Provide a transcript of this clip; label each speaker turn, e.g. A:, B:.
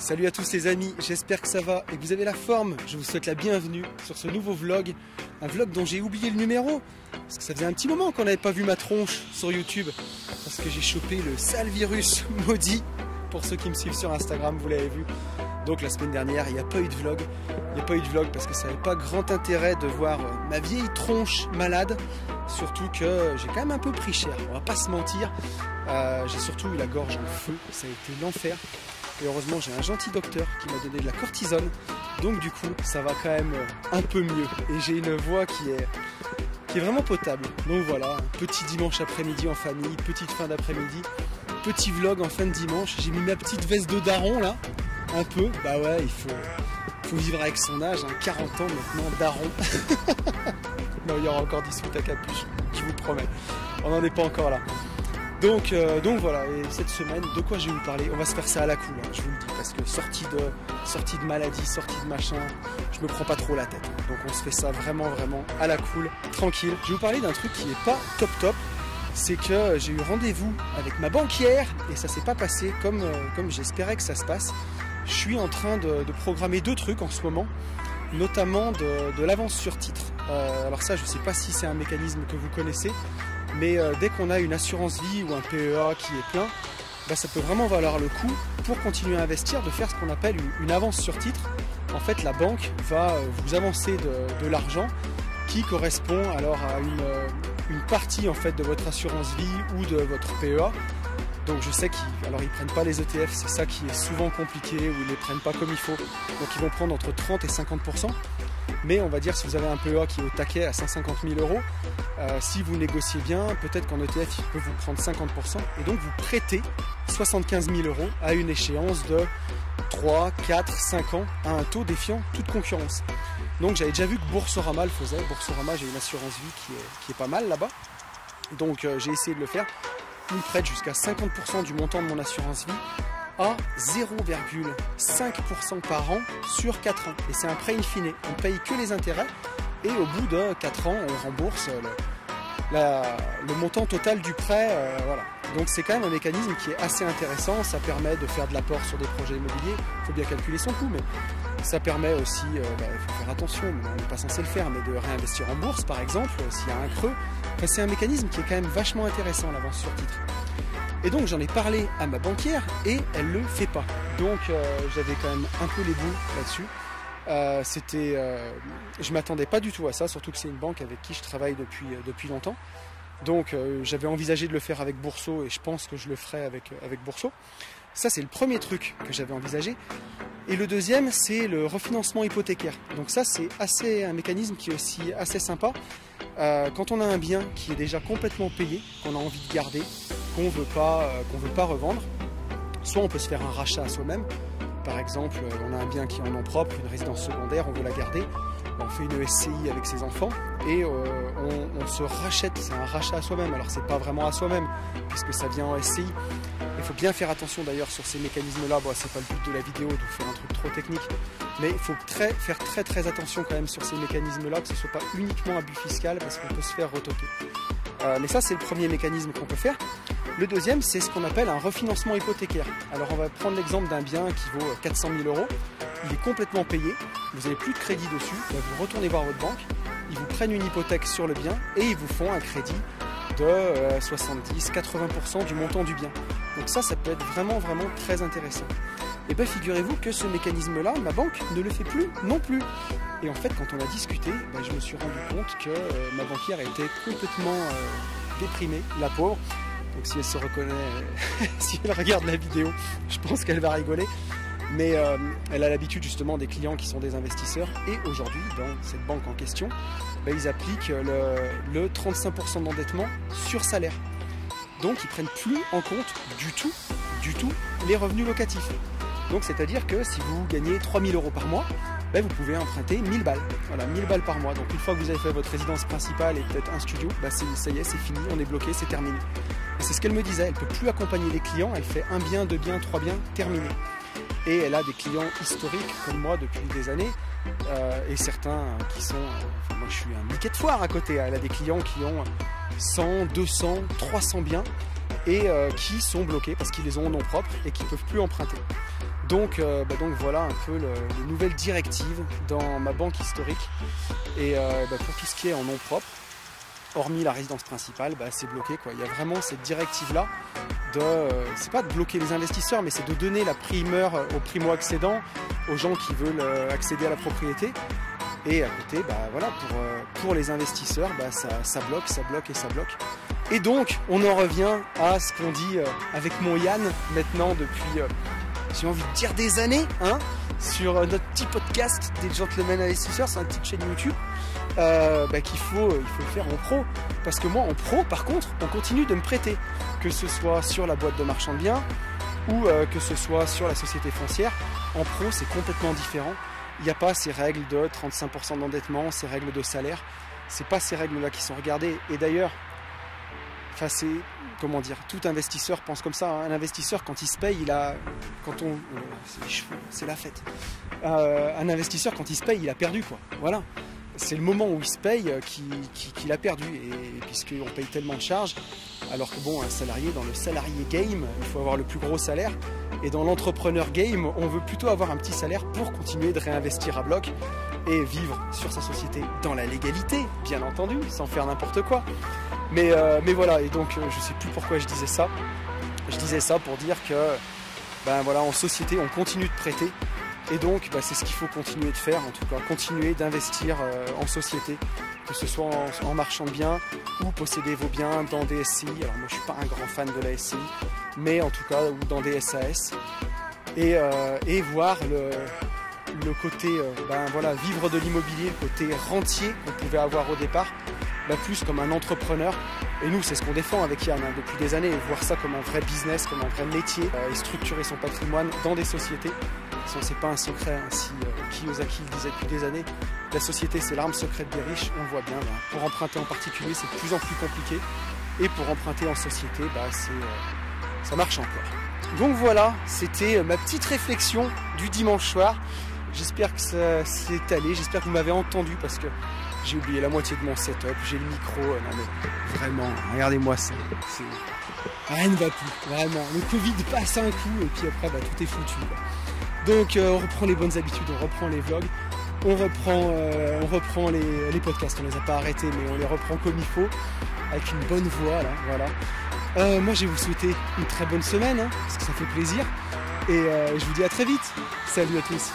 A: Salut à tous les amis, j'espère que ça va et que vous avez la forme. Je vous souhaite la bienvenue sur ce nouveau vlog. Un vlog dont j'ai oublié le numéro. Parce que ça faisait un petit moment qu'on n'avait pas vu ma tronche sur YouTube. Parce que j'ai chopé le sale virus maudit. Pour ceux qui me suivent sur Instagram, vous l'avez vu. Donc la semaine dernière, il n'y a pas eu de vlog. Il n'y a pas eu de vlog parce que ça n'avait pas grand intérêt de voir ma vieille tronche malade. Surtout que j'ai quand même un peu pris cher, on va pas se mentir. J'ai surtout eu la gorge en feu, ça a été l'enfer. Et heureusement j'ai un gentil docteur qui m'a donné de la cortisone. Donc du coup ça va quand même un peu mieux. Et j'ai une voix qui est vraiment potable. Donc voilà, un petit dimanche après-midi en famille, petite fin d'après-midi, petit vlog en fin de dimanche. J'ai mis ma petite veste de daron là, un peu. Bah ouais, il faut vivre avec son âge, hein, 40 ans maintenant, daron. Non, il y aura encore 18 à capuche, je vous promets. On n'en est pas encore là. Donc voilà, et cette semaine, de quoi je vais vous parler? On va se faire ça à la cool, hein, je vous le dis, parce que sortie de maladie, sortie de machin, je me prends pas trop la tête. Donc on se fait ça vraiment à la cool, tranquille. Je vais vous parler d'un truc qui est pas top. C'est que j'ai eu rendez-vous avec ma banquière et ça s'est pas passé comme j'espérais que ça se passe. Je suis en train de programmer deux trucs en ce moment, notamment de l'avance sur titre. Alors ça, je sais pas si c'est un mécanisme que vous connaissez, mais dès qu'on a une assurance vie ou un PEA qui est plein, bah, ça peut vraiment valoir le coup pour continuer à investir, de faire ce qu'on appelle une avance sur titre. En fait, la banque va vous avancer de l'argent qui correspond alors à une partie en fait de votre assurance vie ou de votre PEA. Donc je sais qu'ils prennent pas les ETF, c'est ça qui est souvent compliqué, ou ils les prennent pas comme il faut. Donc ils vont prendre entre 30 et 50%. Mais on va dire, si vous avez un PEA qui est au taquet à 150 000 euros, si vous négociez bien, peut-être qu'en ETF il peut vous prendre 50%. Et donc vous prêtez 75 000 euros à une échéance de 3, 4, 5 ans à un taux défiant toute concurrence. Donc j'avais déjà vu que Boursorama le faisait. Boursorama, j'ai une assurance vie qui est pas mal là-bas. Donc j'ai essayé de le faire. Il me prête jusqu'à 50% du montant de mon assurance vie à 0,5% par an sur 4 ans. Et c'est un prêt in fine. On ne paye que les intérêts et au bout de 4 ans, on rembourse le montant total du prêt. Voilà. Donc c'est quand même un mécanisme qui est assez intéressant. Ça permet de faire de l'apport sur des projets immobiliers. Il faut bien calculer son coût, mais ça permet aussi, il faut faire attention, on n'est pas censé le faire, mais de réinvestir en bourse par exemple, s'il y a un creux. Enfin, c'est un mécanisme qui est quand même vachement intéressant, l'avance sur titre. Et donc j'en ai parlé à ma banquière et elle le fait pas. Donc j'avais quand même un peu les boules là-dessus. Je m'attendais pas du tout à ça, surtout que c'est une banque avec qui je travaille depuis longtemps. Donc j'avais envisagé de le faire avec Bourso et je pense que je le ferai avec Bourso. Ça c'est le premier truc que j'avais envisagé. Et le deuxième, c'est le refinancement hypothécaire. Donc ça, c'est un mécanisme qui est aussi assez sympa. Quand on a un bien qui est déjà complètement payé, qu'on a envie de garder, qu'on veut pas revendre, soit on peut se faire un rachat à soi-même. Par exemple, on a un bien qui est en nom propre, une résidence secondaire, on veut la garder. On fait une SCI avec ses enfants et on se rachète, c'est un rachat à soi-même. Alors c'est pas vraiment à soi-même puisque ça vient en SCI. Il faut bien faire attention d'ailleurs sur ces mécanismes-là. Bon, c'est pas le but de la vidéo de vous faire un truc trop technique, mais il faut faire très attention quand même sur ces mécanismes-là, que ce soit pas uniquement abus fiscal parce qu'on peut se faire retoquer. Mais ça, c'est le premier mécanisme qu'on peut faire. Le deuxième, c'est ce qu'on appelle un refinancement hypothécaire. Alors on va prendre l'exemple d'un bien qui vaut 400 000 euros. Il est complètement payé, vous n'avez plus de crédit dessus, vous retournez voir votre banque, ils vous prennent une hypothèque sur le bien et ils vous font un crédit de 70-80% du montant du bien. Donc ça peut être vraiment très intéressant. Et bien figurez-vous que ce mécanisme-là, ma banque ne le fait plus non plus. Et en fait, quand on a discuté, je me suis rendu compte que ma banquière était complètement déprimée, la pauvre. Donc si elle se reconnaît, si elle regarde la vidéo, je pense qu'elle va rigoler. Mais elle a l'habitude justement des clients qui sont des investisseurs. Et aujourd'hui, dans cette banque en question, ils appliquent le 35% d'endettement sur salaire. Donc ils ne prennent plus en compte du tout les revenus locatifs. Donc c'est-à-dire que si vous gagnez 3 000 euros par mois, vous pouvez emprunter 1000 balles. Voilà, 1000 balles par mois. Donc une fois que vous avez fait votre résidence principale et peut-être un studio, ça y est, c'est fini, on est bloqué, c'est terminé. Et c'est ce qu'elle me disait, elle ne peut plus accompagner les clients, elle fait 1 bien, 2 biens, 3 biens, terminé. Et elle a des clients historiques comme moi depuis des années, et certains qui sont... moi je suis un Mickey de foire à côté, elle a des clients qui ont 100, 200, 300 biens, et qui sont bloqués parce qu'ils les ont en nom propre et qui ne peuvent plus emprunter. Donc voilà un peu les nouvelles directives dans ma banque historique. Et pour tout ce qui est en nom propre, hormis la résidence principale, c'est bloqué, quoi. Il y a vraiment cette directive-là c'est pas de bloquer les investisseurs, mais c'est de donner la primeur aux primo-accédants, aux gens qui veulent accéder à la propriété. Et à côté, voilà, pour les investisseurs, ça bloque, ça bloque et ça bloque. Et donc, on en revient à ce qu'on dit avec mon Yann, maintenant depuis, j'ai envie de dire des années, hein, sur notre petit podcast des Gentlemen Investisseurs, c'est une petite chaîne YouTube, qu'il faut le faire en pro. Parce que moi, en pro, par contre, on continue de me prêter, que ce soit sur la boîte de marchand de biens ou que ce soit sur la société foncière. En pro, c'est complètement différent. Il n'y a pas ces règles de 35% d'endettement, ces règles de salaire. C'est pas ces règles-là qui sont regardées. Et d'ailleurs, c'est, comment dire, tout investisseur pense comme ça. Un investisseur, quand il se paye, c'est les cheveux, c'est la fête. Un investisseur, quand il se paye, il a perdu, quoi. Voilà. C'est le moment où il se paye qu'il a perdu. Et puisqu'on paye tellement de charges, alors que un salarié, dans le salarié game, il faut avoir le plus gros salaire. Et dans l'entrepreneur game, on veut plutôt avoir un petit salaire pour continuer de réinvestir à bloc et vivre sur sa société dans la légalité, bien entendu, sans faire n'importe quoi. Mais voilà, et donc je sais plus pourquoi je disais ça. Je disais ça pour dire que en société, on continue de prêter. Et donc, c'est ce qu'il faut continuer de faire, en tout cas, continuer d'investir en société, que ce soit en marchand de biens ou posséder vos biens dans des SCI. Alors moi, je suis pas un grand fan de la SCI, mais en tout cas, ou dans des SAS. Et voir le côté, vivre de l'immobilier, le côté rentier qu'on pouvait avoir au départ, plus comme un entrepreneur. Et nous, c'est ce qu'on défend avec Yann depuis des années, voir ça comme un vrai business, comme un vrai métier, et structurer son patrimoine dans des sociétés. C'est pas un secret, si Kiyosaki le disait depuis des années, la société c'est l'arme secrète des riches, on le voit bien. Pour emprunter en particulier, c'est de plus en plus compliqué, et pour emprunter en société, ça marche encore. Donc voilà, c'était ma petite réflexion du dimanche soir. J'espère que ça s'est allé, j'espère que vous m'avez entendu, parce que j'ai oublié la moitié de mon setup, j'ai le micro, non mais vraiment, regardez-moi ça, rien ne va plus, vraiment. Le Covid passe un coup, et puis après tout est foutu, quoi. Donc on reprend les bonnes habitudes, on reprend les vlogs, on reprend les podcasts, on les a pas arrêtés, mais on les reprend comme il faut, avec une bonne voix, là, voilà. Moi je vais vous souhaiter une très bonne semaine, parce que ça fait plaisir, et je vous dis à très vite. Salut à tous.